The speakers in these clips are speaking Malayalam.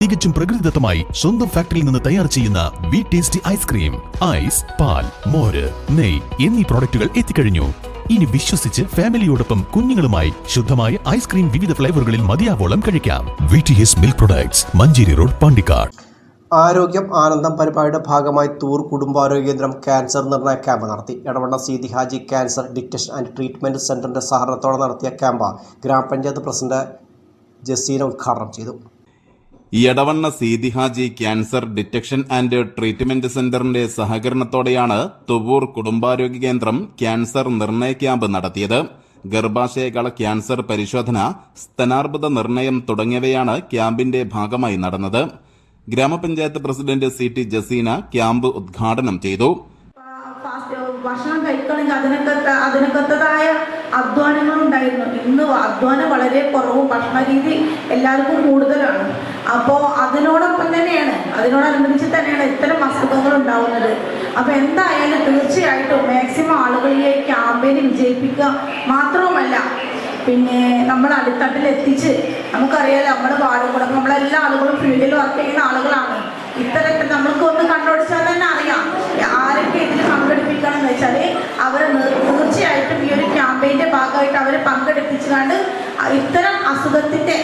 തികച്ചും പ്രകൃതിദത്തമായി സ്വന്തം ഫാക്ടറിയിൽ നിന്ന് തയ്യാർ ചെയ്യുന്ന വി ടേസ്റ്റി ഐസ്ക്രീം, ഐസ്, പാൽ, മോര്, നെയ് എന്നീ പ്രോഡക്റ്റുകൾ എത്തിക്കഴിഞ്ഞു. ഇനി വിശ്വസിച്ച് ഫാമിലിയോടൊപ്പം കുഞ്ഞുങ്ങളുമായി ശുദ്ധമായ ഐസ്ക്രീം വിവിധ ഫ്ലേവറുകളിൽ മതിയാവോളം കഴിക്കാം. VTS milk products, Manjeri road, Pandikkad. ആരോഗ്യം ആനന്ദം പരിപാടിയുടെ ഭാഗമായി തൂർ കുടുംബാരോഗ്യ കേന്ദ്രം ക്യാൻസർ നിർണയ ക്യാമ്പ് നടത്തി. Edavanna Seethi Haji cancer detection and treatment സെന്ററിന്റെ സഹകരണത്തോടെ നടത്തിയ ക്യാമ്പ് ഗ്രാമപഞ്ചായത്ത് പ്രസിഡന്റ് ജസീന ഉദ്ഘാടനം ചെയ്തു. Edavanna Seethi Haji cancer detection and treatment സെന്ററിന്റെ സഹകരണത്തോടെയാണ് തുവൂർ കുടുംബാരോഗ്യ കേന്ദ്രം ക്യാൻസർ നിർണയ ക്യാമ്പ് നടത്തിയത്. ഗർഭാശയകള ക്യാൻസർ പരിശോധന, സ്തനാർബുദ നിർണയം തുടങ്ങിയവയാണ് ക്യാമ്പിന്റെ ഭാഗമായി നടന്നത്. ഗ്രാമപഞ്ചായത്ത് പ്രസിഡന്റ് CT ജസീന ക്യാമ്പ് ഉദ്ഘാടനം ചെയ്തു. ഭക്ഷണം കഴിക്കണമെങ്കിൽ അതിനൊക്കത്തതായ അധ്വാനങ്ങളുണ്ടായിരുന്നു. ഇന്ന് അധ്വാനം വളരെ കുറവും, ഭക്ഷണ രീതി എല്ലാവർക്കും കൂടുതലാണ്. അപ്പോൾ അതിനോടനുബന്ധിച്ച് തന്നെയാണ് ഇത്തരം അസുഖങ്ങൾ ഉണ്ടാവുന്നത്. അപ്പോൾ എന്തായാലും തീർച്ചയായിട്ടും മാക്സിമം ആളുകളിലെ ക്യാമ്പയിന് വിജയിപ്പിക്കുക മാത്രവുമല്ല, പിന്നെ നമ്മൾ അടിത്തട്ടിലെത്തിച്ച്, നമുക്കറിയാലോ നമ്മുടെ വാർഡുകളും നമ്മളെല്ലാ ആളുകളും ഫീൽഡിൽ വർക്ക് ചെയ്യുന്ന ആളുകളാണ്. ഇത്തരത്തിൽ നമ്മൾക്ക് ഒന്ന് കണ്ടുപിടിച്ചാൽ തന്നെ അറിയാം ആരൊക്കെ ഇതിൽ പങ്കെടുപ്പിക്കണം എന്ന് വെച്ചാൽ അവർ തീർച്ചയായിട്ടും ഈ ഒരു ക്യാമ്പയിൻ്റെ ഭാഗമായിട്ട് അവരെ പങ്കെടുപ്പിച്ചുകൊണ്ട് ഇത്തരം അസുഖത്തിൻ്റെ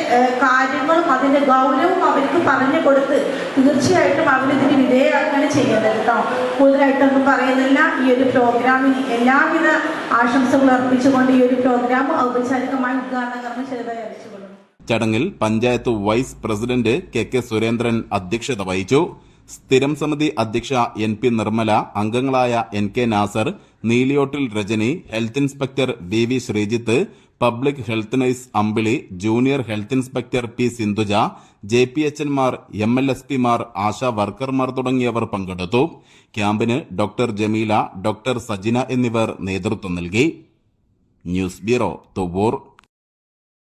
കാര്യങ്ങളും അതിൻ്റെ ഗൗരവവും അവർക്ക് പറഞ്ഞു കൊടുത്ത് തീർച്ചയായിട്ടും അവരിതിന് വിധേയമാക്കുകയാണ് ചെയ്യുന്നത് കേട്ടോ. കൂടുതലായിട്ടൊന്നും പറയുന്നില്ല. ഈ ഒരു പ്രോഗ്രാമിന് എല്ലാവിധ ആശംസകൾ അർപ്പിച്ചുകൊണ്ട് ഈ ഒരു പ്രോഗ്രാം ഔപചാരികമായി ഉദ്ഘാടന കർമ്മം ചെയ്തതായി അറിയിച്ചുകൊള്ളുന്നു. ചടങ്ങിൽ panchayat vice president KK Surendran അധ്യക്ഷത വഹിച്ചു. സ്ഥിരം സമിതി അധ്യക്ഷ NP നിർമ്മല, അംഗങ്ങളായ NK നാസർ, നീലിയോട്ടിൽ Rajani, health inspector VV Sreejith, public health nurse Ambili, junior health inspector P Sindhuja, JPHമാർ, MLSPമാർ, ആശാ വർക്കർമാർ തുടങ്ങിയവർ പങ്കെടുത്തു. ക്യാമ്പിന് ഡോക്ടർ ജമീല, ഡോക്ടർ സജിന എന്നിവർ നേതൃത്വം നൽകി. News bureau, Thuvur.